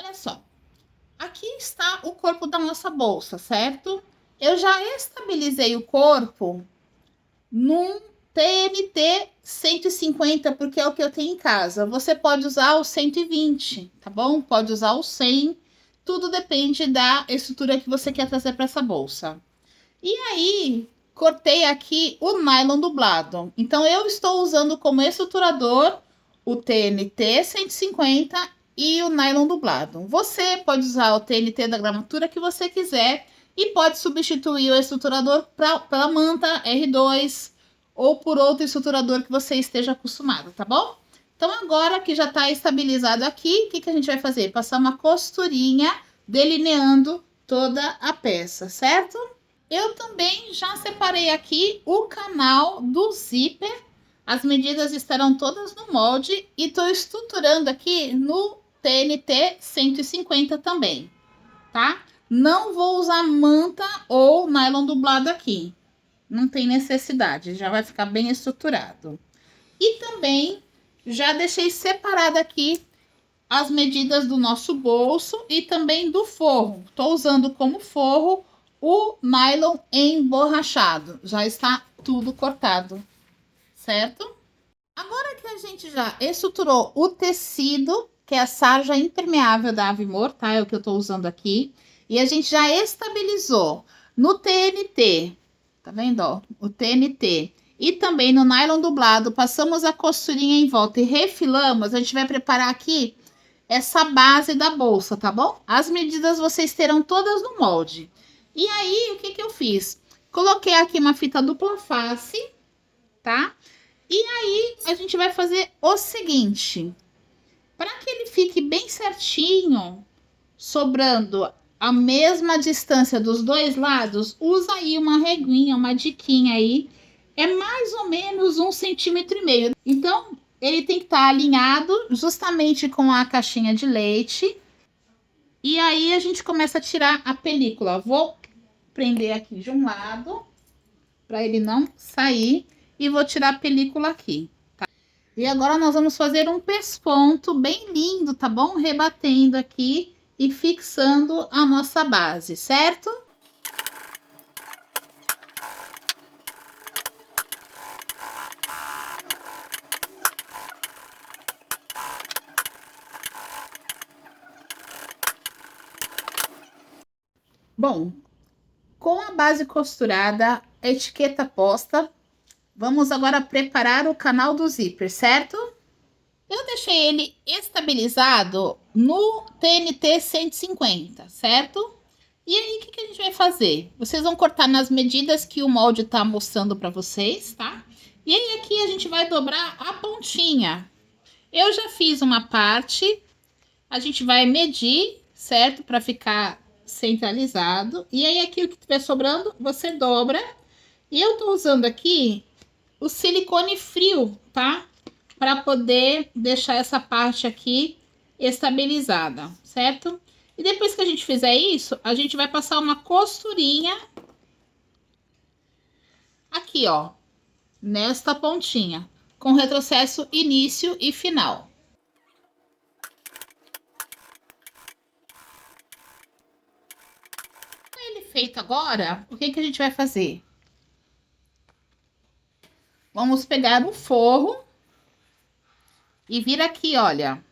Olha só, aqui está o corpo da nossa bolsa, certo? Eu já estabilizei o corpo num TNT 150, porque é o que eu tenho em casa. Você pode usar o 120, tá bom? Pode usar o 100, tudo depende da estrutura que você quer trazer para essa bolsa. E aí, cortei aqui o nylon dublado. Então, eu estou usando como estruturador o TNT 150 e o nylon dublado. Você pode usar o TNT da gramatura que você quiser e pode substituir o estruturador pela manta R2 ou por outro estruturador que você esteja acostumado, tá bom? Então, agora que já está estabilizado aqui, o que a gente vai fazer? Passar uma costurinha delineando toda a peça, certo? Eu também já separei aqui o canal do zíper. As medidas estarão todas no molde e estou estruturando aqui no TNT 150 também, tá? Não vou usar manta ou nylon dublado aqui. Não tem necessidade, já vai ficar bem estruturado. E também já deixei separado aqui as medidas do nosso bolso e também do forro. Estou usando como forro o nylon emborrachado. Já está tudo cortado, certo? Agora que a gente já estruturou o tecido, que é a sarja impermeável da Avimor, tá? É o que eu estou usando aqui. E a gente já estabilizou no TNT, tá vendo, ó? O TNT. E também no nylon dublado, passamos a costurinha em volta e refilamos. A gente vai preparar aqui essa base da bolsa, tá bom? As medidas vocês terão todas no molde. E aí, o que eu fiz? Coloquei aqui uma fita dupla face, tá? E aí, a gente vai fazer o seguinte. Para que ele fique bem certinho, sobrando a mesma distância dos dois lados, usa aí uma reguinha, uma diquinha aí. É mais ou menos 1,5 cm. Então, ele tem que estar alinhado justamente com a caixinha de leite. E aí, a gente começa a tirar a película. Vou prender aqui de um lado, para ele não sair. E vou tirar a película aqui, tá? E agora nós vamos fazer um pesponto bem lindo, tá bom? Rebatendo aqui e fixando a nossa base, certo? Bom, com a base costurada, a etiqueta posta, vamos agora preparar o canal do zíper, certo? Eu deixei ele estabilizado no TNT 150, certo? E aí, o que a gente vai fazer? Vocês vão cortar nas medidas que o molde tá mostrando para vocês, tá? E aí, aqui a gente vai dobrar a pontinha. Eu já fiz uma parte, a gente vai medir, certo? Para ficar centralizado. E aí, aqui o que tiver sobrando, você dobra. E eu tô usando aqui o silicone frio, tá? Para poder deixar essa parte aqui estabilizada, certo? E depois que a gente fizer isso, a gente vai passar uma costurinha aqui, ó, nesta pontinha, com retrocesso início e final. Com ele feito agora, o que a gente vai fazer? Vamos pegar o forro e vir aqui, olha,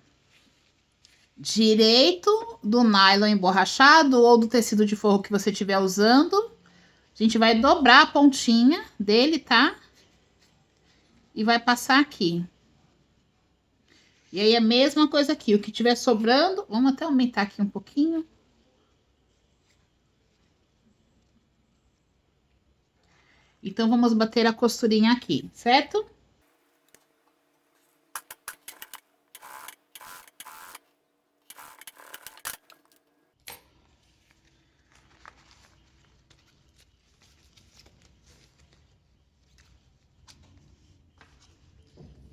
direito do nylon emborrachado ou do tecido de forro que você estiver usando. A gente vai dobrar a pontinha dele, tá? E vai passar aqui. E aí, a mesma coisa aqui. O que tiver sobrando, vamos até aumentar aqui um pouquinho. Então, vamos bater a costurinha aqui, certo?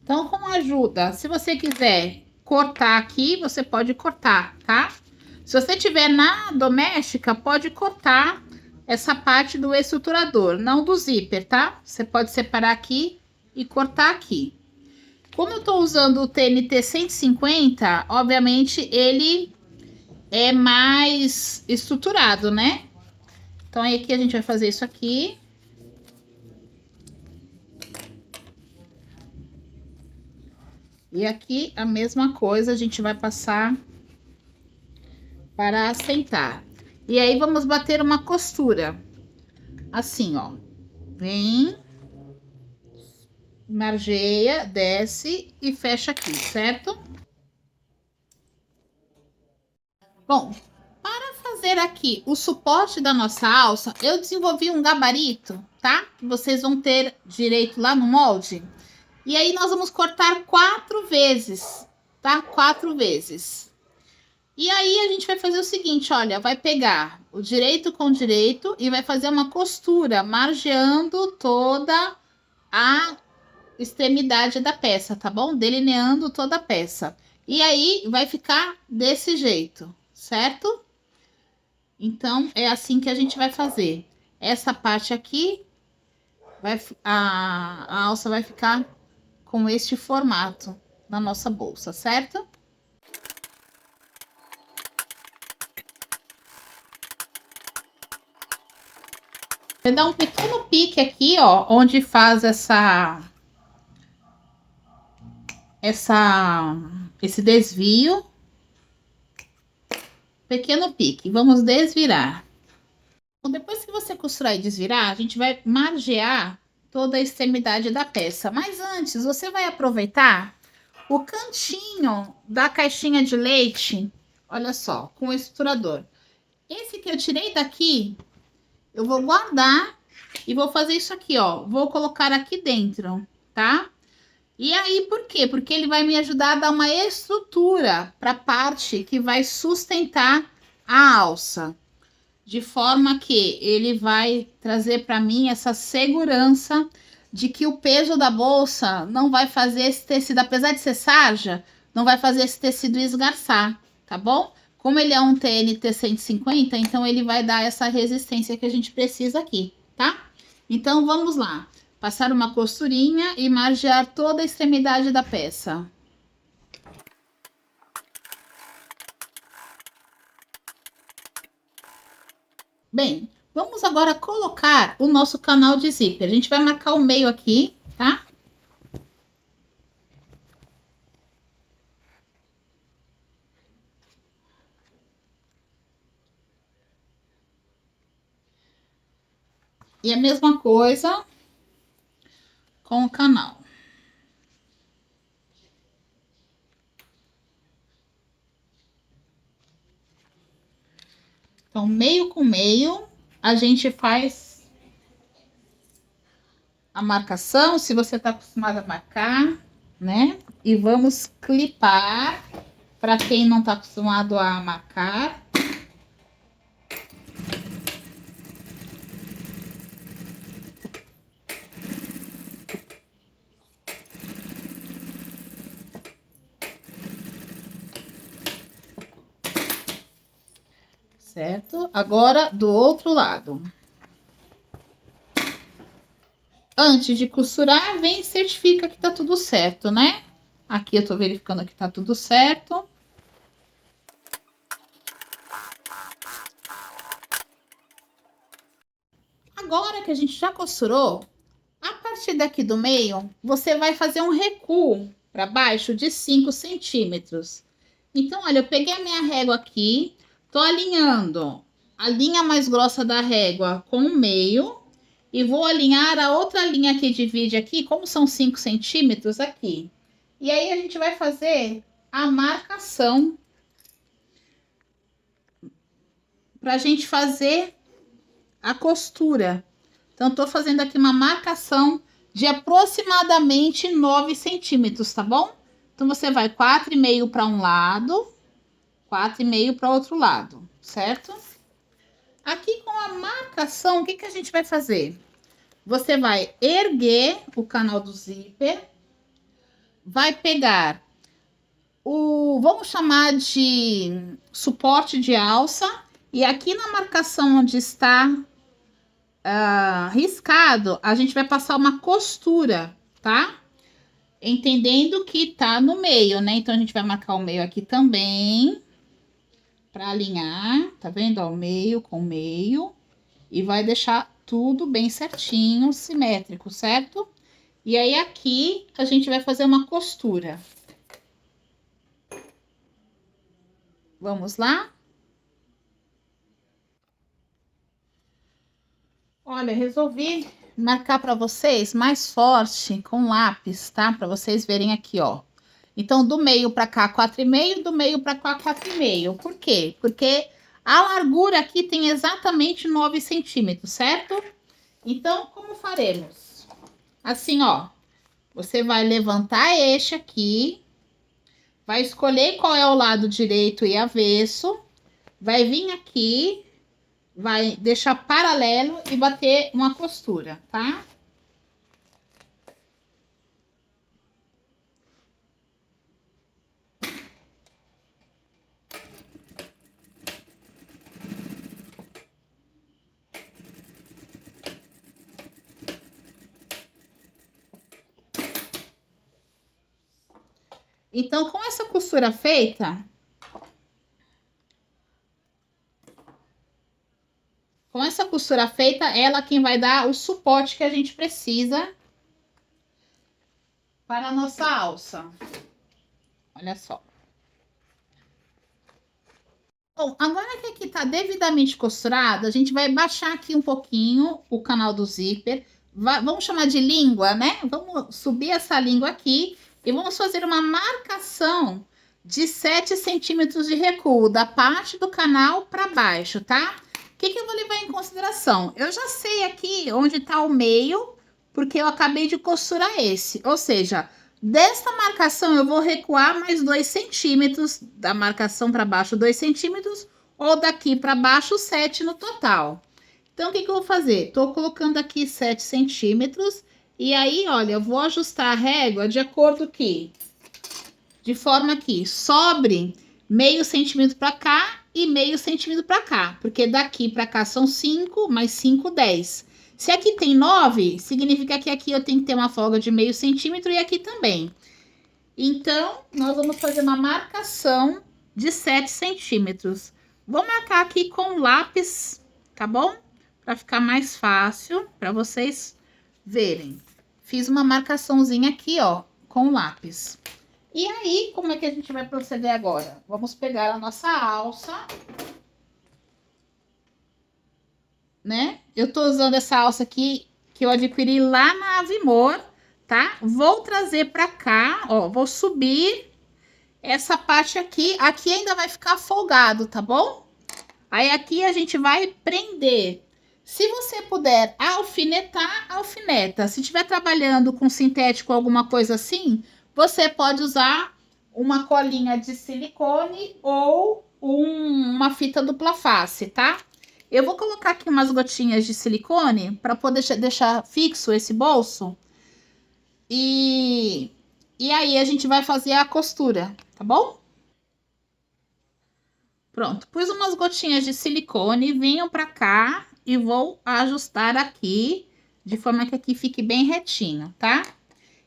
Então, com ajuda, se você quiser cortar aqui, você pode cortar, tá? Se você tiver na doméstica, pode cortar essa parte do estruturador, não do zíper, tá? Você pode separar aqui e cortar aqui. Como eu tô usando o TNT 150, obviamente ele é mais estruturado, né? Então, aí aqui a gente vai fazer isso aqui. E aqui a mesma coisa, a gente vai passar para assentar. E aí, vamos bater uma costura. Assim, ó. Vem, margeia, desce e fecha aqui, certo? Bom, para fazer aqui o suporte da nossa alça, eu desenvolvi um gabarito, tá? Que vocês vão ter direito lá no molde. E aí, nós vamos cortar 4 vezes, tá? 4 vezes. E aí, a gente vai fazer o seguinte, olha, vai pegar o direito com direito e vai fazer uma costura, margeando toda a extremidade da peça, tá bom? Delineando toda a peça. E aí, vai ficar desse jeito, certo? Então, é assim que a gente vai fazer. Essa parte aqui, a alça vai ficar com este formato na nossa bolsa, certo? Você dá um pequeno pique aqui, ó, onde faz esse desvio. Pequeno pique. Vamos desvirar. Então, depois que você costurar e desvirar, a gente vai margear toda a extremidade da peça. Mas antes, você vai aproveitar o cantinho da caixinha de leite, olha só, com o estruturador. Esse que eu tirei daqui, eu vou guardar e vou fazer isso aqui, ó. Vou colocar aqui dentro, tá? E aí, por quê? Porque ele vai me ajudar a dar uma estrutura para a parte que vai sustentar a alça. De forma que ele vai trazer para mim essa segurança de que o peso da bolsa não vai fazer esse tecido, apesar de ser sarja, não vai fazer esse tecido esgarçar, tá bom? Como ele é um TNT 150, então ele vai dar essa resistência que a gente precisa aqui, tá? Então, vamos lá. Passar uma costurinha e margear toda a extremidade da peça. Bem, vamos agora colocar o nosso canal de zíper. A gente vai marcar o meio aqui, tá? E a mesma coisa com o canal. Então, meio com meio, a gente faz a marcação, se você tá acostumado a marcar, né? E vamos clipar, para quem não tá acostumado a marcar. Certo? Agora, do outro lado. Antes de costurar, vem e certifica que tá tudo certo, né? Aqui eu tô verificando que tá tudo certo. Agora que a gente já costurou, a partir daqui do meio, você vai fazer um recuo para baixo de 5 centímetros. Então, olha, eu peguei a minha régua aqui, tô alinhando a linha mais grossa da régua com o meio e vou alinhar a outra linha que divide aqui, como são 5 centímetros, aqui. E aí, a gente vai fazer a marcação para a gente fazer a costura. Então, tô fazendo aqui uma marcação de aproximadamente 9 centímetros, tá bom? Então, você vai 4,5 para um lado, 4,5 para outro lado, certo? Aqui com a marcação, o que que a gente vai fazer? Você vai erguer o canal do zíper, vai pegar o, vamos chamar de suporte de alça, e aqui na marcação onde está riscado, a gente vai passar uma costura, tá? Entendendo que tá no meio, né? Então, a gente vai marcar o meio aqui também. para alinhar, tá vendo? Ó, meio com meio. E vai deixar tudo bem certinho, simétrico, certo? E aí, aqui, a gente vai fazer uma costura. Vamos lá? Olha, resolvi marcar para vocês mais forte com lápis, tá? Para vocês verem aqui, ó. Então, do meio para cá, 4,5, do meio para cá, 4,5. Por quê? Porque a largura aqui tem exatamente 9 centímetros, certo? Então, como faremos? Assim, ó. Você vai levantar este aqui, vai escolher qual é o lado direito e avesso, vai vir aqui, vai deixar paralelo e bater uma costura, tá? Então, com essa costura feita, ela quem vai dar o suporte que a gente precisa para a nossa alça. Olha só. Bom, agora que aqui tá devidamente costurado, a gente vai baixar aqui um pouquinho o canal do zíper. Vamos chamar de língua, né? Vamos subir essa língua aqui e vamos fazer uma marcação de 7 centímetros de recuo, da parte do canal para baixo, tá? O que eu vou levar em consideração? Eu já sei aqui onde tá o meio, porque eu acabei de costurar esse. Ou seja, desta marcação eu vou recuar mais 2 centímetros, da marcação para baixo 2 centímetros, ou daqui para baixo 7 no total. Então, o que eu vou fazer? Tô colocando aqui 7 centímetros, e aí, olha, eu vou ajustar a régua de acordo que, de forma que sobre meio centímetro para cá e meio centímetro para cá, porque daqui para cá são 5, mais 5, 10. Se aqui tem 9, significa que aqui eu tenho que ter uma folga de meio centímetro e aqui também. Então, nós vamos fazer uma marcação de 7 centímetros. Vou marcar aqui com lápis, tá bom? Para ficar mais fácil para vocês verem. Fiz uma marcaçãozinha aqui, ó, com lápis. E aí, como é que a gente vai proceder agora? Vamos pegar a nossa alça, né? Eu tô usando essa alça aqui que eu adquiri lá na Avimor, tá? Vou trazer pra cá, ó, vou subir essa parte aqui. Aqui ainda vai ficar folgado, tá bom? Aí aqui a gente vai prender. Se você puder alfinetar, alfineta. Se estiver trabalhando com sintético, alguma coisa assim, você pode usar uma colinha de silicone ou uma fita dupla face, tá? Eu vou colocar aqui umas gotinhas de silicone para poder deixar fixo esse bolso. E aí a gente vai fazer a costura, tá bom? Pronto, pus umas gotinhas de silicone, venho para cá e vou ajustar aqui, de forma que aqui fique bem retinho, tá?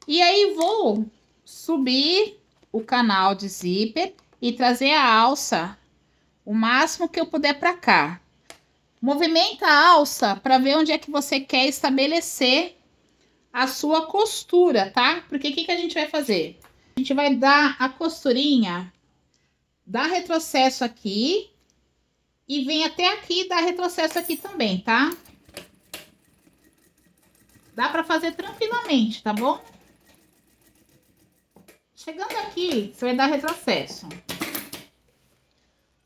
E aí vou subir o canal de zíper e trazer a alça o máximo que eu puder para cá. Movimenta a alça para ver onde é que você quer estabelecer a sua costura, tá? Porque o que a gente vai fazer? A gente vai dar a costurinha, dar retrocesso aqui e vem até aqui e dar retrocesso aqui também, tá? Dá para fazer tranquilamente, tá bom? Chegando aqui, você vai dar retrocesso.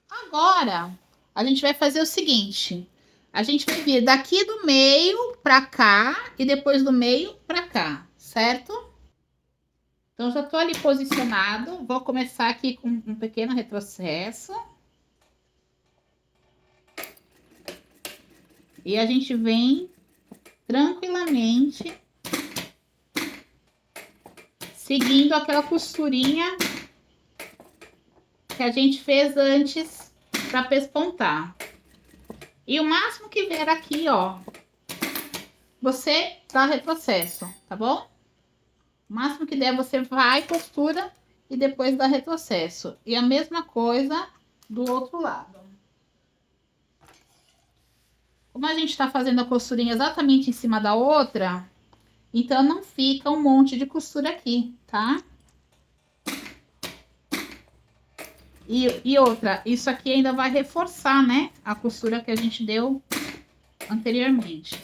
Agora, a gente vai fazer o seguinte. A gente vai vir daqui do meio pra cá e depois do meio pra cá, certo? Então, já tô ali posicionado. Vou começar aqui com um pequeno retrocesso. E a gente vem tranquilamente seguindo aquela costurinha que a gente fez antes para pespontar. E o máximo que vier aqui, ó, você dá retrocesso, tá bom? O máximo que der, você vai, costura e depois dá retrocesso. E a mesma coisa do outro lado. Como a gente tá fazendo a costurinha exatamente em cima da outra, então não fica um monte de costura aqui, tá? E outra, isso aqui ainda vai reforçar, né? A costura que a gente deu anteriormente.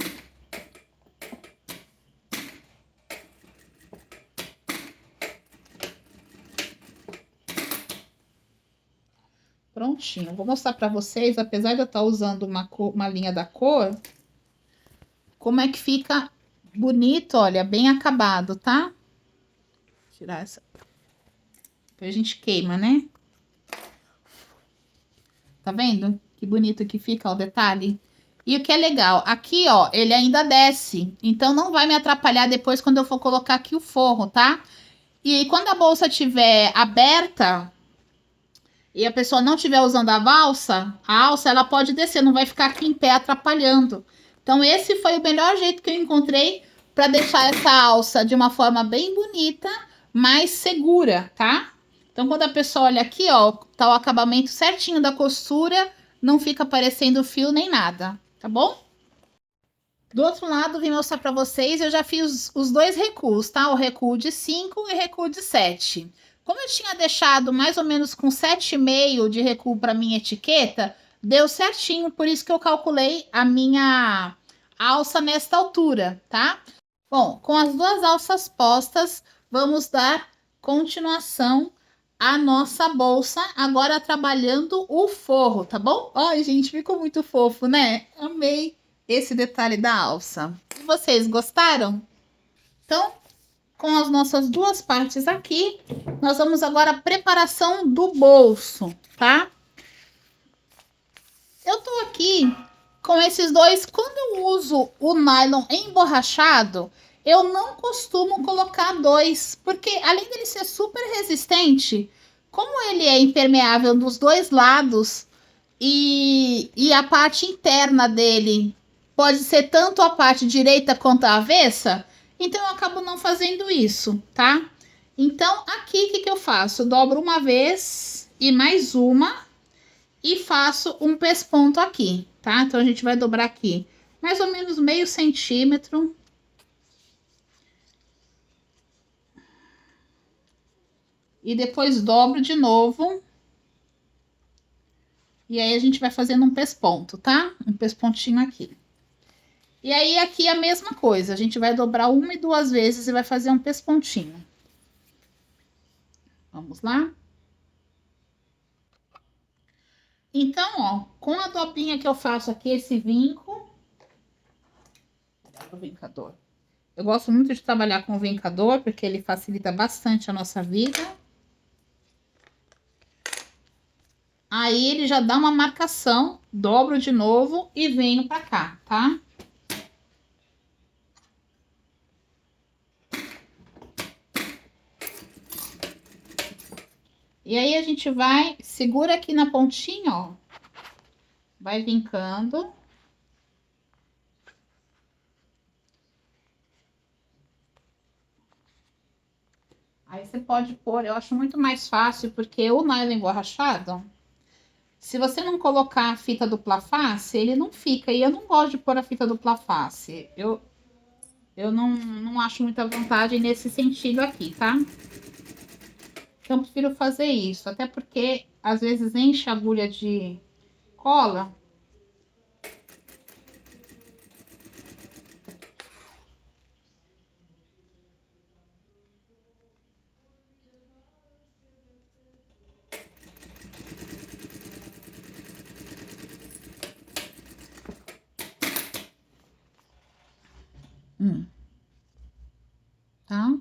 Prontinho. Vou mostrar pra vocês, apesar de eu estar usando uma linha da cor, como é que fica bonito, olha, bem acabado, tá? Vou tirar essa. Depois a gente queima, né? Tá vendo? Que bonito que fica o detalhe. E o que é legal, aqui, ó, ele ainda desce. Então, não vai me atrapalhar depois quando eu for colocar aqui o forro, tá? E aí, quando a bolsa estiver aberta e a pessoa não estiver usando a alça, ela pode descer, não vai ficar aqui em pé atrapalhando. Então, esse foi o melhor jeito que eu encontrei para deixar essa alça de uma forma bem bonita, mais segura, tá? Então, quando a pessoa olha aqui, ó, tá o acabamento certinho da costura, não fica aparecendo fio nem nada, tá bom? Do outro lado, vim mostrar para vocês, eu já fiz os dois recuos, tá? O recuo de 5 e o recuo de 7. Como eu tinha deixado mais ou menos com 7,5 de recuo para minha etiqueta, deu certinho, por isso que eu calculei a minha alça nesta altura, tá? Bom, com as duas alças postas, vamos dar continuação à nossa bolsa, agora trabalhando o forro, tá bom? Ai, gente, ficou muito fofo, né? Amei esse detalhe da alça. E vocês gostaram? Então, com as nossas duas partes aqui, nós vamos agora à preparação do bolso, tá? Eu tô aqui com esses dois. Quando eu uso o nylon emborrachado, eu não costumo colocar dois, porque além dele ser super resistente, como ele é impermeável dos dois lados e a parte interna dele pode ser tanto a parte direita quanto a avessa, então eu acabo não fazendo isso, tá? Então, aqui o que, que eu faço? Eu dobro uma vez e mais uma e faço um pesponto aqui, tá? Então, a gente vai dobrar aqui mais ou menos meio centímetro. E depois dobro de novo. E aí, a gente vai fazendo um pesponto, tá? Um pespontinho aqui. E aí, aqui a mesma coisa. A gente vai dobrar uma e duas vezes e vai fazer um pespontinho. Vamos lá? Então, ó, com a dobrinha que eu faço aqui, esse vinco. O vincador. Eu gosto muito de trabalhar com o vincador, porque ele facilita bastante a nossa vida. Aí, ele já dá uma marcação, dobro de novo e venho pra cá, tá? E aí, a gente vai, segura aqui na pontinha, ó. Vai vincando. Aí, você pode pôr, eu acho muito mais fácil, porque o nylon emborrachado, se você não colocar a fita dupla face, ele não fica. E eu não gosto de pôr a fita dupla face. Eu não acho muita vantagem nesse sentido aqui, tá? Então, eu prefiro fazer isso. Até porque, às vezes, enche a agulha de cola. Tá?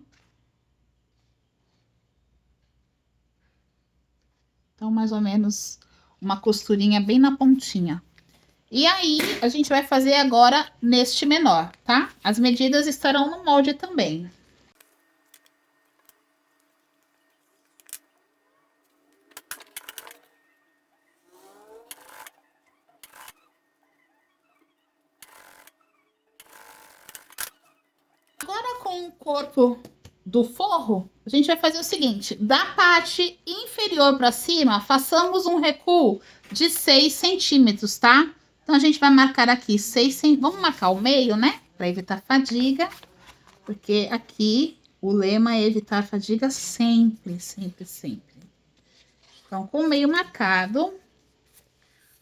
Então, mais ou menos uma costurinha bem na pontinha. E aí, a gente vai fazer agora neste menor, tá? As medidas estarão no molde também. Agora, com o corpo do forro, a gente vai fazer o seguinte: da parte inferior interior para cima, façamos um recuo de 6 centímetros, tá? Então, a gente vai marcar aqui 6 centímetros. Vamos marcar o meio, né? Para evitar fadiga. Porque aqui o lema é evitar fadiga sempre, sempre, sempre. Então, com o meio marcado,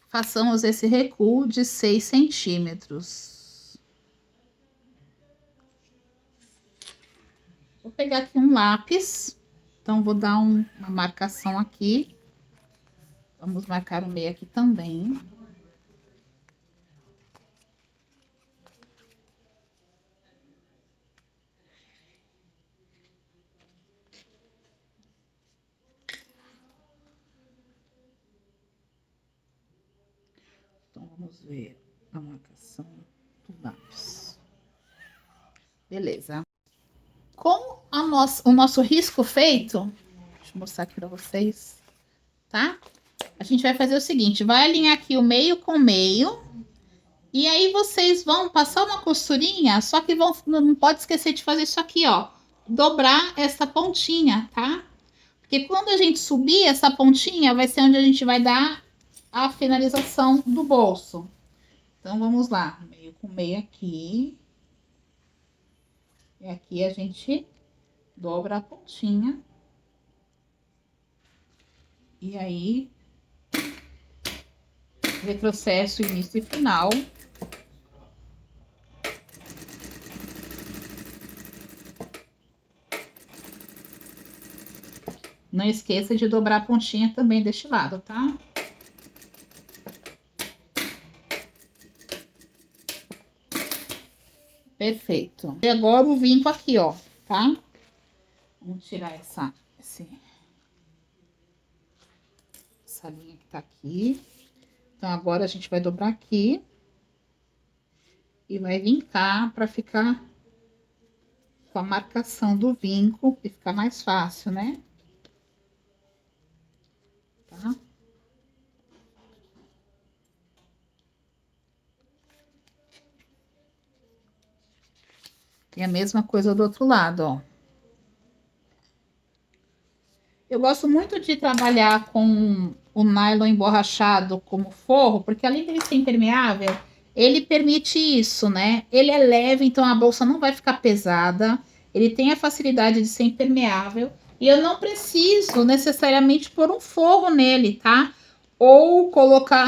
façamos esse recuo de 6 centímetros. Vou pegar aqui um lápis. Então, vou dar uma marcação aqui. Vamos marcar o meio aqui também. Então, vamos ver a marcação do lápis. Beleza. Com o nosso risco feito, deixa eu mostrar aqui para vocês, tá? A gente vai fazer o seguinte, vai alinhar aqui o meio com o meio, e aí vocês vão passar uma costurinha, só que não pode esquecer de fazer isso aqui, ó, dobrar essa pontinha, tá? Porque quando a gente subir essa pontinha, vai ser onde a gente vai dar a finalização do bolso. Então, vamos lá, meio com meio aqui. E aqui a gente dobra a pontinha. E aí, retrocesso, início e final. Não esqueça de dobrar a pontinha também deste lado, tá? Perfeito. E agora o vinco aqui, ó, tá? Vamos tirar essa linha que tá aqui. Então, agora a gente vai dobrar aqui. E vai vincar para ficar com a marcação do vinco e ficar mais fácil, né? Tá? E a mesma coisa do outro lado, ó. Eu gosto muito de trabalhar com o nylon emborrachado como forro, porque além dele ser impermeável, ele permite isso, né? Ele é leve, então a bolsa não vai ficar pesada. Ele tem a facilidade de ser impermeável. E eu não preciso necessariamente pôr um forro nele, tá? Ou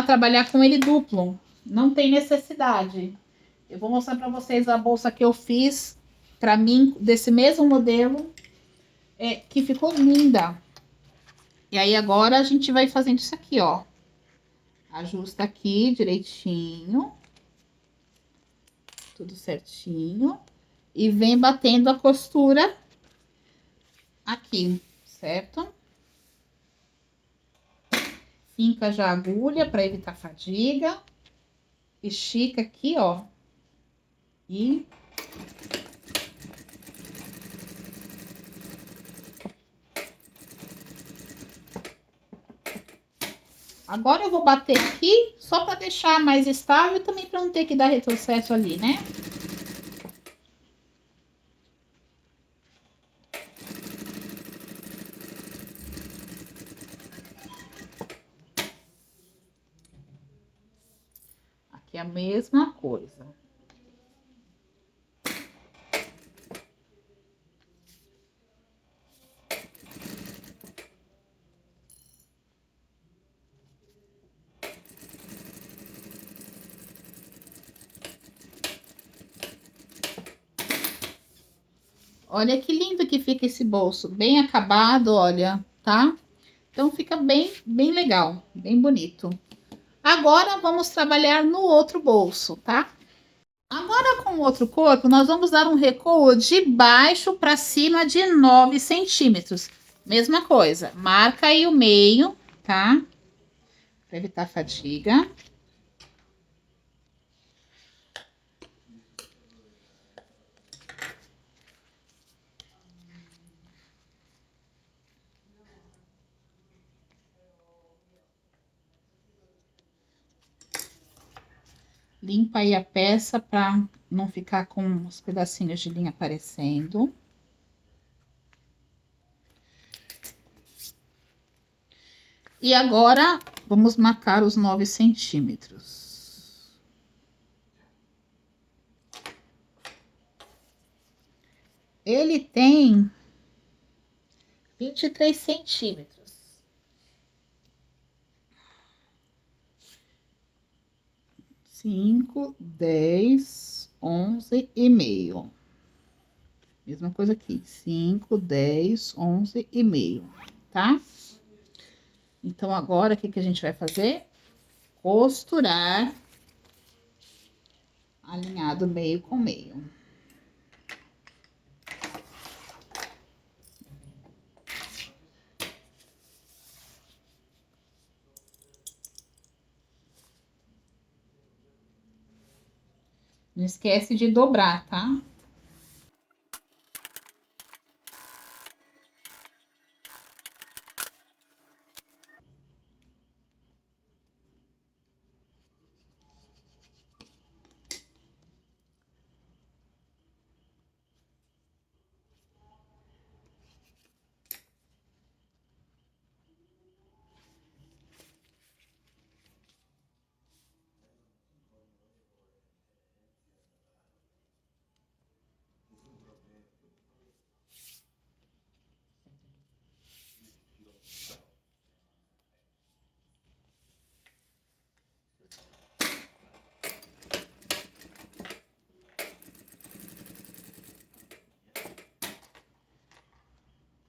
trabalhar com ele duplo. Não tem necessidade. Eu vou mostrar para vocês a bolsa que eu fiz, para mim, desse mesmo modelo, que ficou linda. E aí, agora a gente vai fazendo isso aqui, ó. Ajusta aqui direitinho. Tudo certinho. E vem batendo a costura aqui, certo? Finca já a agulha para evitar fadiga. Estica aqui, ó. E agora eu vou bater aqui só para deixar mais estável e também para não ter que dar retrocesso ali, né? Aqui é a mesma coisa. Olha que lindo que fica esse bolso, bem acabado, olha, tá? Então fica bem legal, bem bonito. Agora vamos trabalhar no outro bolso, tá? Agora com o outro corpo, nós vamos dar um recuo de baixo para cima de 9 centímetros. Mesma coisa, marca aí o meio, tá? Para evitar fadiga. Limpa aí a peça para não ficar com os pedacinhos de linha aparecendo. E agora, vamos marcar os 9 centímetros. Ele tem 23 centímetros. 5, 10, 11 e meio. Mesma coisa aqui, 5, 10, 11 e meio, tá? Então, agora, o que que a gente vai fazer? Costurar, alinhado meio com meio. Não esquece de dobrar, tá?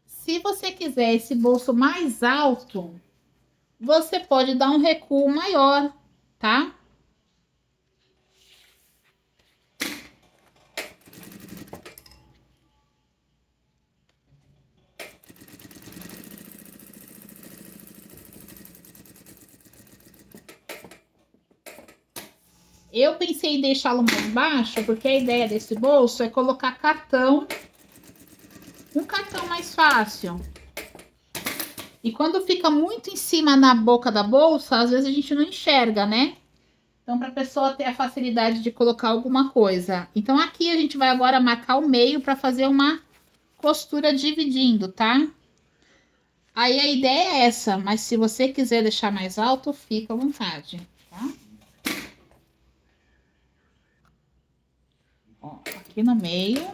Se você quiser esse bolso mais alto, você pode dar um recuo maior, tá? Eu pensei em deixá-lo mais baixo, porque a ideia desse bolso é colocar cartão, um cartão mais fácil. E quando fica muito em cima na boca da bolsa, às vezes a gente não enxerga, né? Então, para a pessoa ter a facilidade de colocar alguma coisa. Então, aqui a gente vai agora marcar o meio para fazer uma costura dividindo, tá? Aí a ideia é essa, mas se você quiser deixar mais alto, fica à vontade, tá? Ó, aqui no meio.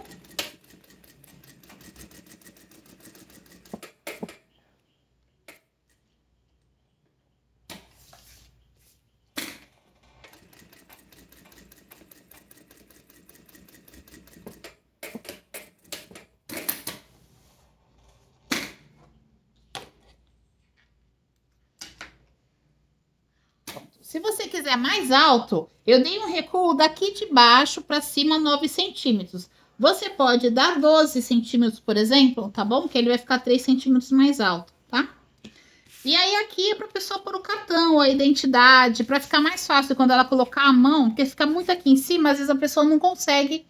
Se você quiser mais alto, eu dei um recuo daqui de baixo para cima 9 centímetros. Você pode dar 12 centímetros, por exemplo, tá bom? Que ele vai ficar 3 centímetros mais alto, tá? E aí aqui é para a pessoa pôr o cartão, a identidade, para ficar mais fácil quando ela colocar a mão, porque fica muito aqui em cima, às vezes a pessoa não consegue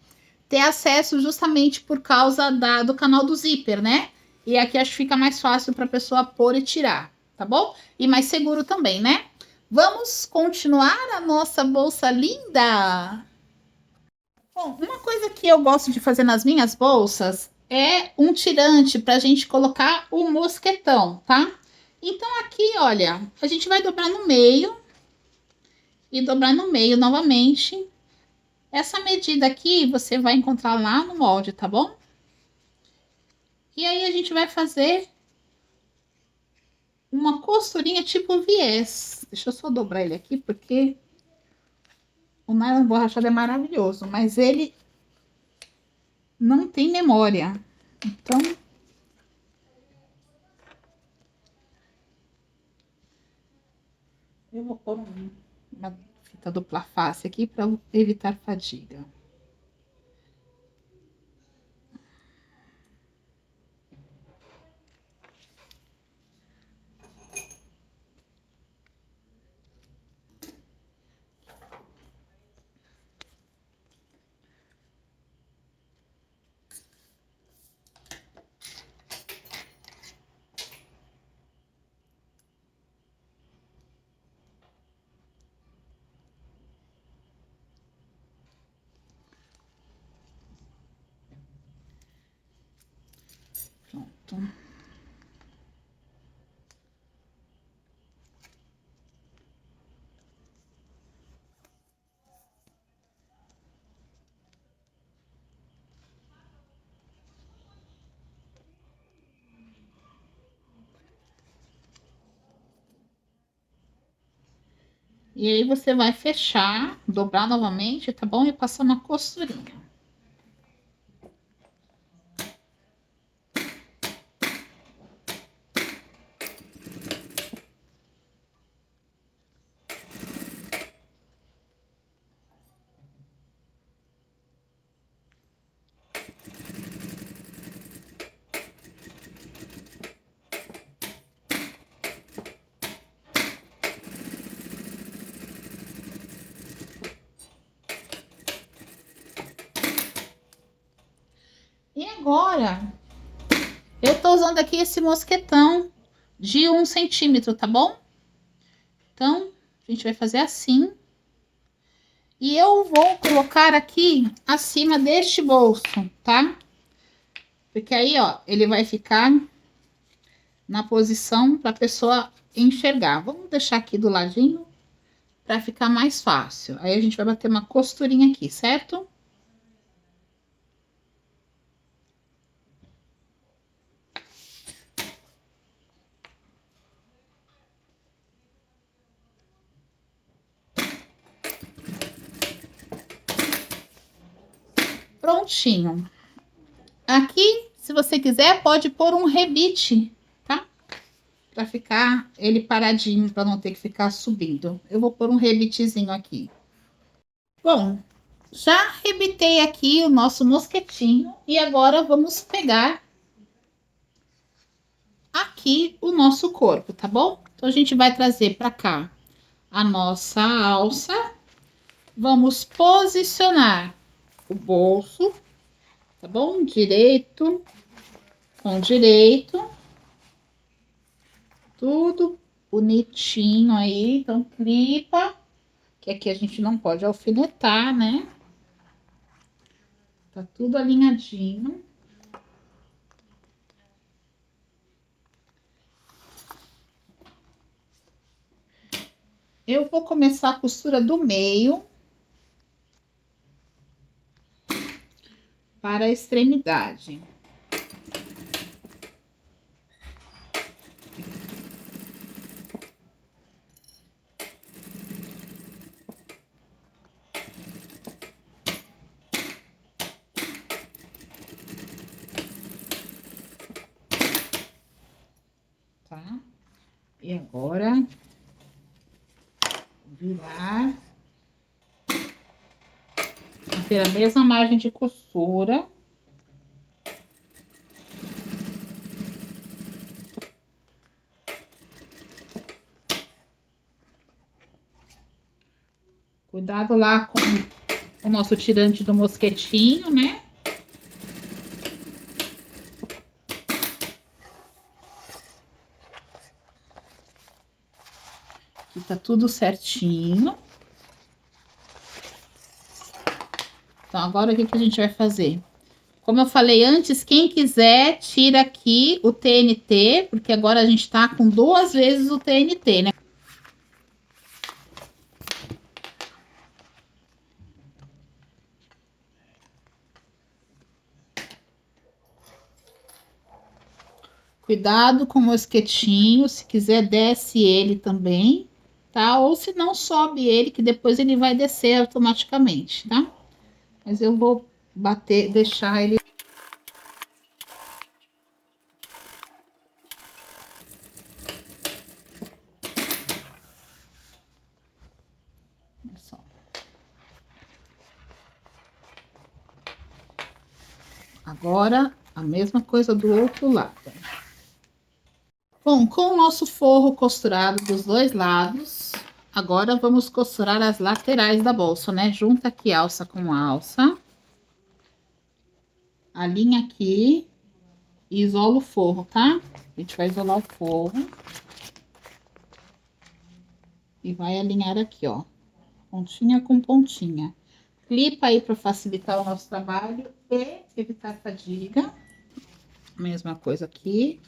ter acesso justamente por causa do canal do zíper, né? E aqui acho que fica mais fácil para a pessoa pôr e tirar, tá bom? E mais seguro também, né? Vamos continuar a nossa bolsa linda? Bom, uma coisa que eu gosto de fazer nas minhas bolsas é um tirante para a gente colocar o mosquetão, tá? Então aqui, olha, a gente vai dobrar no meio e dobrar no meio novamente. Essa medida aqui você vai encontrar lá no molde, tá bom? E aí a gente vai fazer uma costurinha tipo viés. Deixa eu só dobrar ele aqui, porque o nylon borrachado é maravilhoso, mas ele não tem memória. Então, eu vou pôr uma fita dupla face aqui para evitar fadiga. E aí você vai fechar, dobrar novamente, tá bom? E passar uma costurinha. E agora, eu tô usando aqui esse mosquetão de 1 centímetro, tá bom? Então, a gente vai fazer assim. E eu vou colocar aqui acima deste bolso, tá? Porque aí, ó, ele vai ficar na posição para a pessoa enxergar. Vamos deixar aqui do ladinho para ficar mais fácil. Aí a gente vai bater uma costurinha aqui, certo? Prontinho. Aqui, se você quiser, pode pôr um rebite, tá? Para ficar ele paradinho, para não ter que ficar subindo. Eu vou pôr um rebitezinho aqui. Bom, já rebitei aqui o nosso mosquetinho e agora vamos pegar aqui o nosso corpo, tá bom? Então a gente vai trazer para cá a nossa alça. Vamos posicionar o bolso, tá bom? Direito com direito. Tudo bonitinho aí. Então, clipa, que aqui a gente não pode alfinetar, né? Tá tudo alinhadinho. Eu vou começar a costura do meio para a extremidade. Tá? E agora, virar. Ter a mesma margem de costura. Cuidado lá com o nosso tirante do mosquetinho, né? Aqui tá tudo certinho. Então, agora o que que a gente vai fazer? Como eu falei antes, quem quiser, tira aqui o TNT, porque agora a gente tá com 2 vezes o TNT, né? Cuidado com o mosquetinho, se quiser desce ele também, tá? Ou se não, sobe ele, que depois ele vai descer automaticamente, tá? Mas eu vou bater, deixar ele... Olha só. Agora, a mesma coisa do outro lado. Bom, com o nosso forro costurado dos 2 lados, agora vamos costurar as laterais da bolsa, né? Junta aqui alça com alça. Alinha aqui e isola o forro, tá? A gente vai isolar o forro. E vai alinhar aqui, ó. Pontinha com pontinha. Clipa aí para facilitar o nosso trabalho e evitar fadiga. Mesma coisa aqui.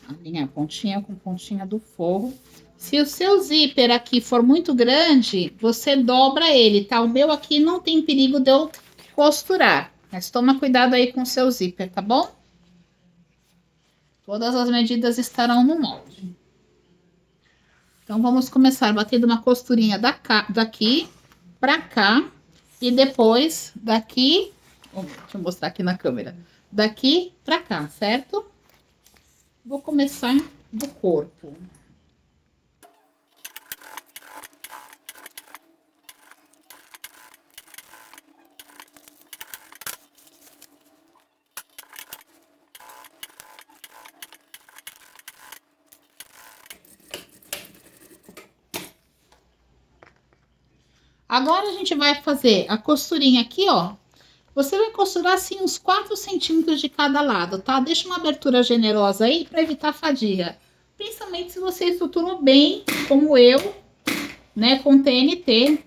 Alinhar pontinha com pontinha do forro. Se o seu zíper aqui for muito grande, você dobra ele, tá? O meu aqui não tem perigo de eu costurar. Mas toma cuidado aí com o seu zíper, tá bom? Todas as medidas estarão no molde. Então, vamos começar batendo uma costurinha daqui pra cá. E depois daqui... Deixa eu mostrar aqui na câmera. Daqui pra cá, certo? Vou começar do corpo. Agora a gente vai fazer a costurinha aqui, ó. Você vai costurar assim uns 4 centímetros de cada lado, tá? Deixa uma abertura generosa aí para evitar fadiga. Principalmente se você estruturou bem, como eu, né, com TNT.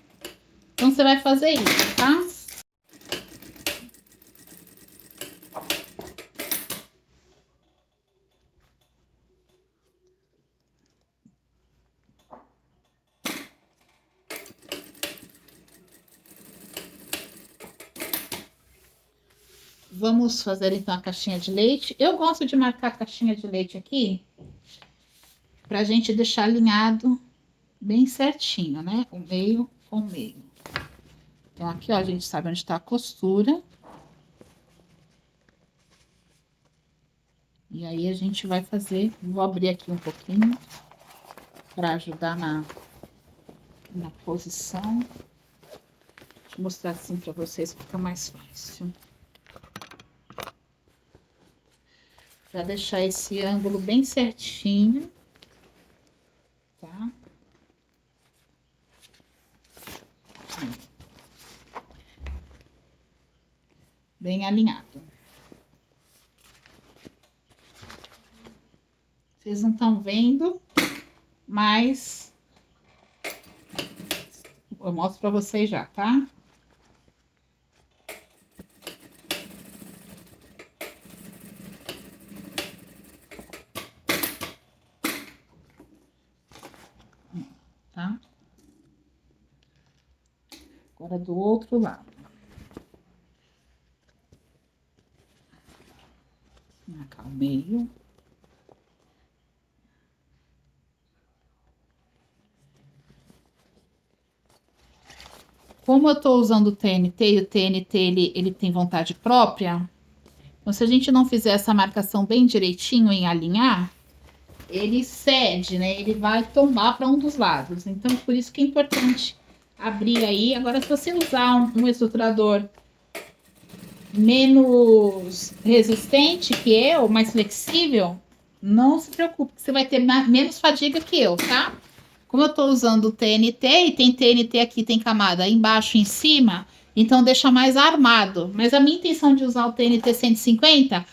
Então você vai fazer isso, tá? Vamos fazer então a caixinha de leite. Eu gosto de marcar a caixinha de leite aqui pra gente deixar alinhado bem certinho, né? O meio com o meio. Então aqui, ó, a gente sabe onde tá a costura. E aí a gente vai fazer, vou abrir aqui um pouquinho para ajudar na posição. Deixa eu mostrar assim para vocês, fica mais fácil. Para deixar esse ângulo bem certinho, tá? Bem alinhado. Vocês não estão vendo, mas eu mostro para vocês já, tá? Tá? Agora do outro lado. Marcar o meio. Como eu tô usando o TNT e o TNT ele tem vontade própria, então se a gente não fizer essa marcação bem direitinho em alinhar, ele cede, né? Ele vai tombar para um dos lados. Então, por isso que é importante abrir aí. Agora, se você usar um estruturador menos resistente que eu, mais flexível, não se preocupe, você vai ter menos fadiga que eu, tá? Como eu tô usando o TNT e tem TNT aqui, tem camada embaixo e em cima, então deixa mais armado. Mas a minha intenção de usar o TNT 150,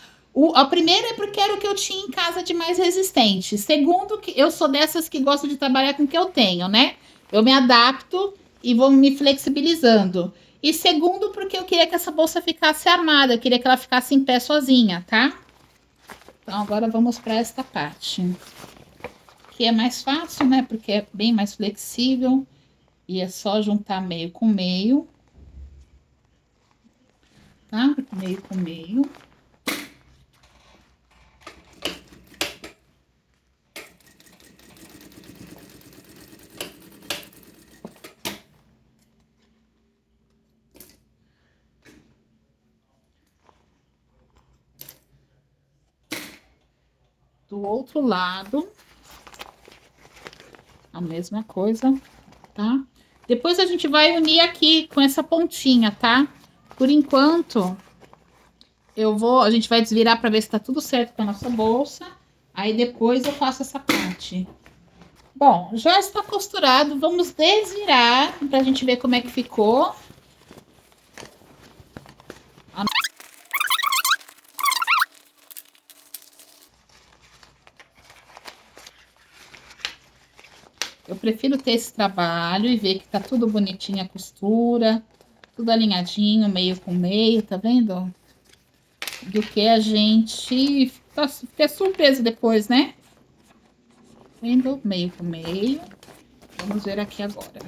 a primeira é porque era o que eu tinha em casa de mais resistente. Segundo, que eu sou dessas que gostam de trabalhar com o que eu tenho, né? Eu me adapto e vou me flexibilizando. E segundo, porque eu queria que essa bolsa ficasse armada, eu queria que ela ficasse em pé sozinha, tá? Então, agora vamos para esta parte. Que é mais fácil, né? Porque é bem mais flexível. E é só juntar meio com meio. Tá? Meio com meio. Do outro lado, a mesma coisa, tá? Depois a gente vai unir aqui com essa pontinha, tá? Por enquanto, a gente vai desvirar para ver se tá tudo certo com a nossa bolsa. Aí depois eu faço essa parte. Bom, já está costurado. Vamos desvirar para a gente ver como é que ficou. Eu prefiro ter esse trabalho e ver que tá tudo bonitinho a costura, tudo alinhadinho, meio com meio, tá vendo? Do que a gente ficar surpresa depois, né? Vendo? Meio com meio. Vamos ver aqui agora.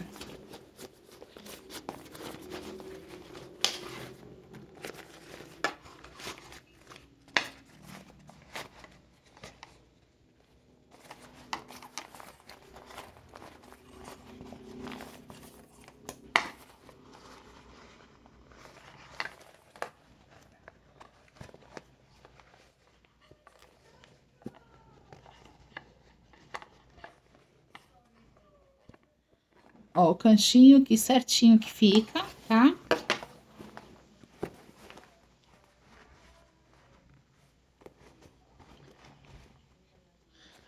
Ó, o cantinho aqui certinho que fica, tá?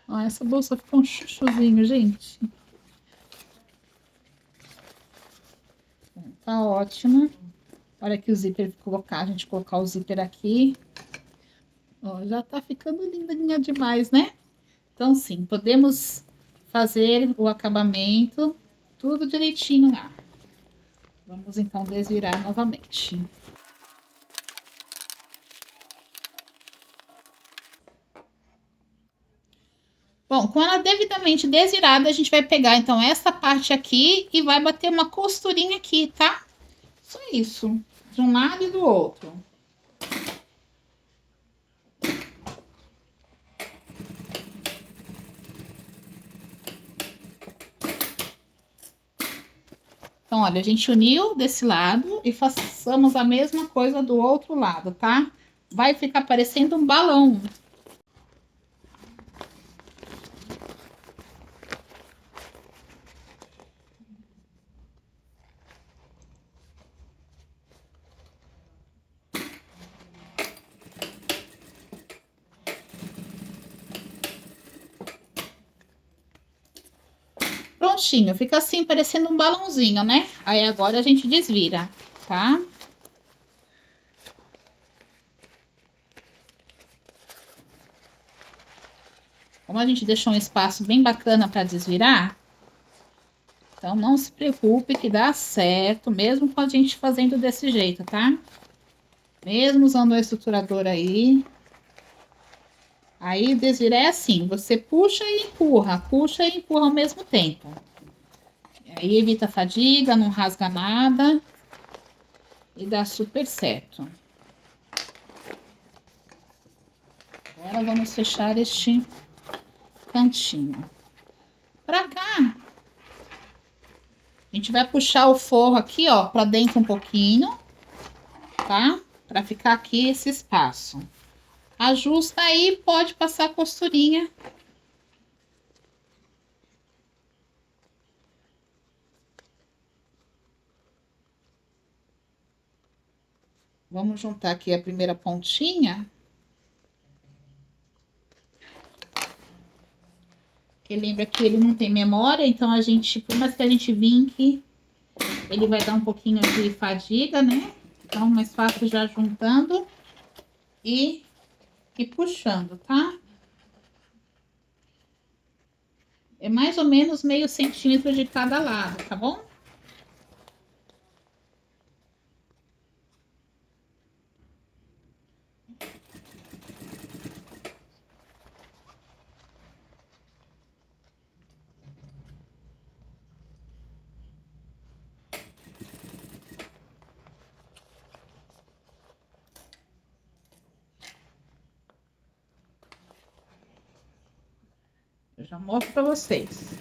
Ó, essa bolsa ficou um chuchuzinho, gente. Tá ótima. Olha aqui o zíper, a gente colocar o zíper aqui. Ó, já tá ficando lindinha demais, né? Então, sim, podemos fazer o acabamento tudo direitinho lá. Vamos, então, desvirar novamente. Bom, com ela devidamente desvirada, a gente vai pegar, então, essa parte aqui e vai bater uma costurinha aqui, tá? Só isso, de um lado e do outro. Então, olha, a gente uniu desse lado e façamos a mesma coisa do outro lado, tá? Vai ficar parecendo um balão. Prontinho, fica assim, parecendo um balãozinho, né? Aí agora a gente desvira, tá? Como a gente deixou um espaço bem bacana para desvirar, então não se preocupe que dá certo, mesmo com a gente fazendo desse jeito, tá? Mesmo usando o estruturador aí. Aí desvira é assim, você puxa e empurra ao mesmo tempo. Aí evita fadiga, não rasga nada e dá super certo. Agora vamos fechar este cantinho. Pra cá, a gente vai puxar o forro aqui, ó, pra dentro um pouquinho, tá? Pra ficar aqui esse espaço. Ajusta aí, pode passar a costurinha. Vamos juntar aqui a primeira pontinha. Que lembra que ele não tem memória, então a gente, por mais que a gente vinque, ele vai dar um pouquinho de fadiga, né? Então, mais fácil já juntando e puxando, tá? É mais ou menos meio centímetro de cada lado, tá bom? Eu já mostro para vocês.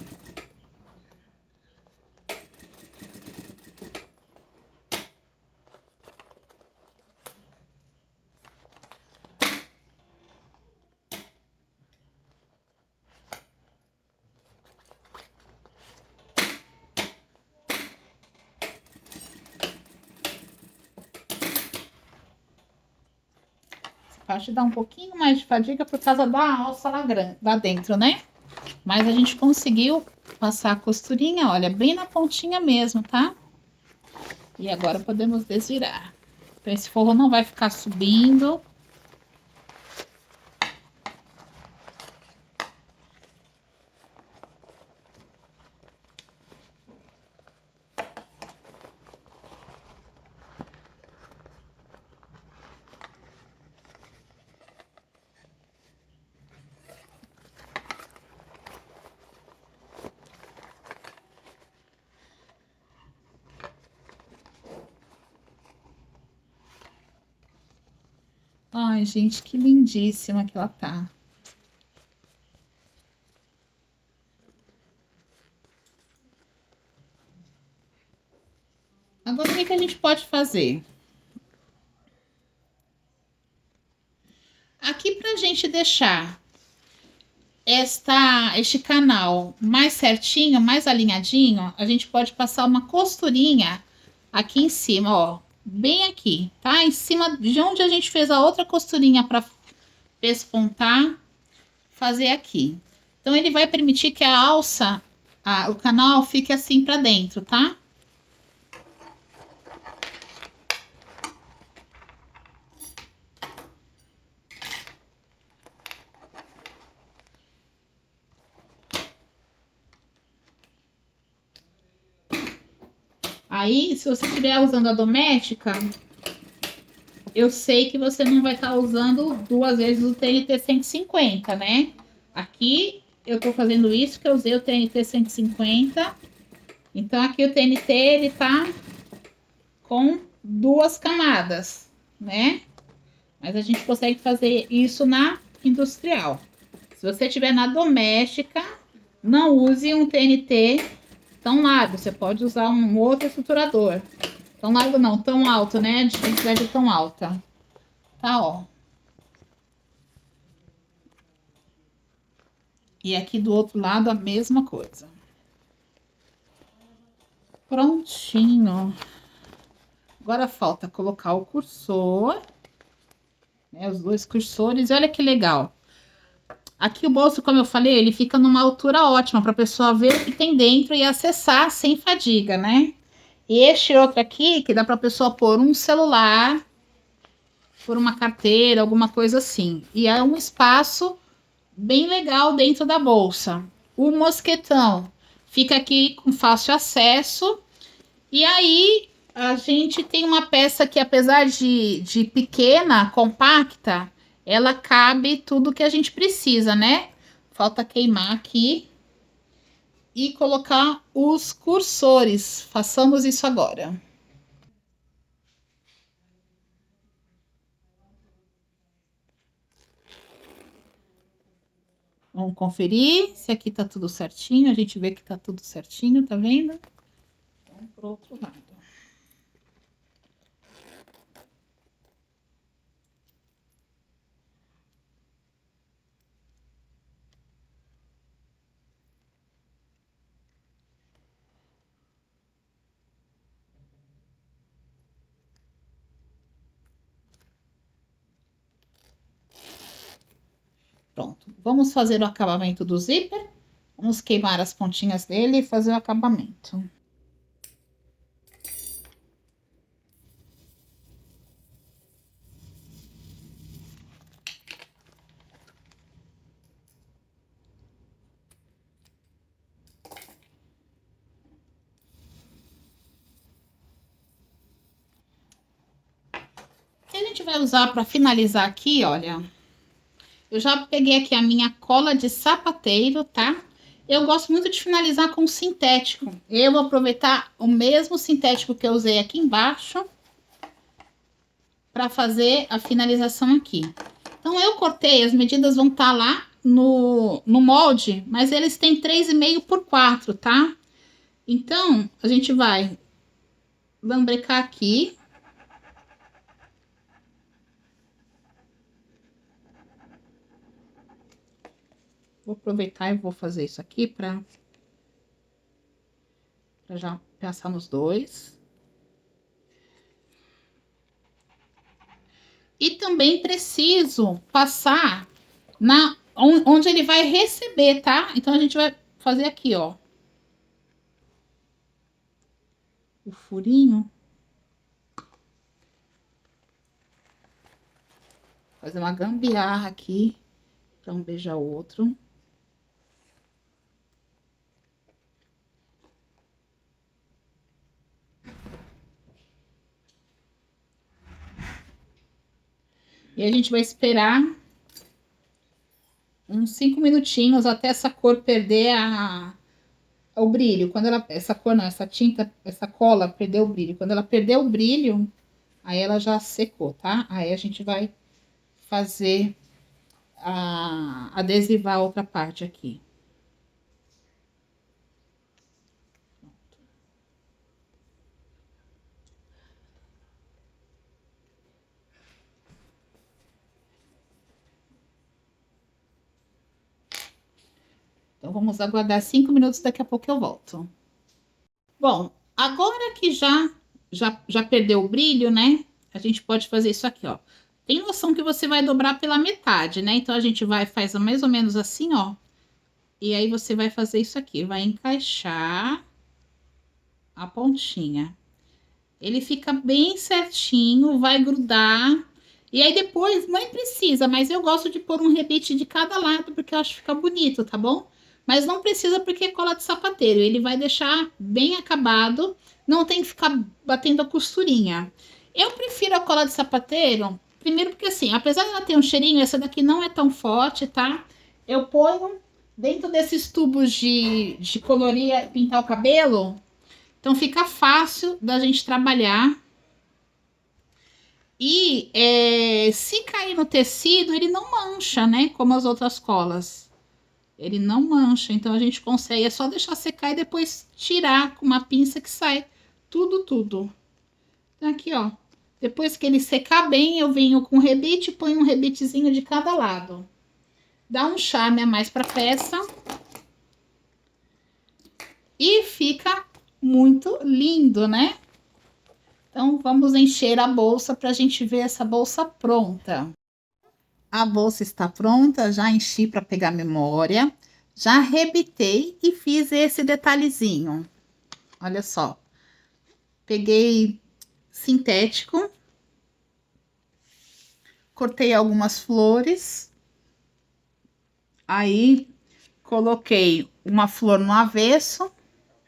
Essa parte dá um pouquinho mais de fadiga por causa da alça lá dentro, né? Mas a gente conseguiu passar a costurinha, olha, bem na pontinha mesmo, tá? E agora podemos desvirar. Então, esse forro não vai ficar subindo. Ai, gente, que lindíssima que ela tá. Agora, o que que a gente pode fazer? Aqui pra gente deixar este canal mais certinho, mais alinhadinho, a gente pode passar uma costurinha aqui em cima, ó, bem aqui, tá? Em cima de onde a gente fez a outra costurinha para pespontar, fazer aqui. Então, ele vai permitir que a alça, o canal fique assim para dentro, tá? Aí, se você estiver usando a doméstica, eu sei que você não vai estar usando duas vezes o TNT 150, né? Aqui eu tô fazendo isso que eu usei o TNT 150. Então aqui o TNT ele tá com duas camadas, né? Mas a gente consegue fazer isso na industrial. Se você tiver na doméstica, não use um TNT tão largo. Você pode usar um outro estruturador. Tão largo não, tão alto, né? De densidade tão alta. Tá, ó. E aqui do outro lado a mesma coisa. Prontinho. Agora falta colocar o cursor, né? Os dois cursores. E olha que legal. Aqui o bolso, como eu falei, ele fica numa altura ótima para a pessoa ver o que tem dentro e acessar sem fadiga, né? E este outro aqui, que dá para a pessoa pôr um celular, pôr uma carteira, alguma coisa assim. E é um espaço bem legal dentro da bolsa. O mosquetão fica aqui com fácil acesso. E aí a gente tem uma peça que, apesar de pequena, compacta, ela cabe tudo que a gente precisa, né? Falta queimar aqui e colocar os cursores. Façamos isso agora. Vamos conferir se aqui tá tudo certinho. A gente vê que tá tudo certinho, tá vendo? Vamos pro outro lado. Pronto. Vamos fazer o acabamento do zíper. Vamos queimar as pontinhas dele e fazer o acabamento. Que a gente vai usar para finalizar aqui, olha. Eu já peguei aqui a minha cola de sapateiro, tá? Eu gosto muito de finalizar com sintético. Eu vou aproveitar o mesmo sintético que eu usei aqui embaixo para fazer a finalização aqui. Então, eu cortei, as medidas vão estar lá no molde, mas eles têm 3,5 por 4, tá? Então, a gente vai lambrecar aqui. Vou aproveitar e vou fazer isso aqui para já passar nos dois. E também preciso passar onde ele vai receber, tá? Então, a gente vai fazer aqui, ó. O furinho. Fazer uma gambiarra aqui para um beijar o outro. E a gente vai esperar uns 5 minutinhos até essa cor perder o brilho. Quando ela, essa cor não, essa tinta, essa cola perder o brilho. Quando ela perder o brilho, aí ela já secou, tá? Aí a gente vai fazer adesivar a outra parte aqui. Então, vamos aguardar 5 minutos, daqui a pouco eu volto. Bom, agora que já perdeu o brilho, né? A gente pode fazer isso aqui, ó. Tem noção que você vai dobrar pela metade, né? Então, a gente faz mais ou menos assim, ó. E aí, você vai fazer isso aqui. Vai encaixar a pontinha. Ele fica bem certinho, vai grudar. E aí, depois, nem precisa, mas eu gosto de pôr um rebite de cada lado, porque eu acho que fica bonito, tá bom? Mas não precisa porque é cola de sapateiro. Ele vai deixar bem acabado. Não tem que ficar batendo a costurinha. Eu prefiro a cola de sapateiro. Primeiro porque assim, apesar de ela ter um cheirinho, essa daqui não é tão forte, tá? Eu ponho dentro desses tubos de colorir, pintar o cabelo. Então fica fácil da gente trabalhar. E se cair no tecido, ele não mancha, né? Como as outras colas. Ele não mancha, então a gente consegue, é só deixar secar e depois tirar com uma pinça que sai tudo. Então, aqui, ó. Depois que ele secar bem, eu venho com rebite e ponho um rebitezinho de cada lado. Dá um charme a mais pra peça. E fica muito lindo, né? Então, vamos encher a bolsa pra gente ver essa bolsa pronta. A bolsa está pronta, já enchi para pegar memória. Já rebitei e fiz esse detalhezinho. Olha só. Peguei sintético. Cortei algumas flores. Aí, coloquei uma flor no avesso,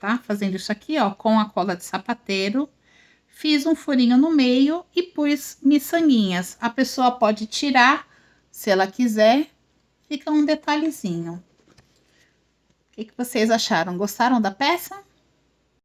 tá? Fazendo isso aqui, ó, com a cola de sapateiro. Fiz um furinho no meio e pus miçanguinhas. A pessoa pode tirar, se ela quiser. Fica um detalhezinho. O que vocês acharam? Gostaram da peça?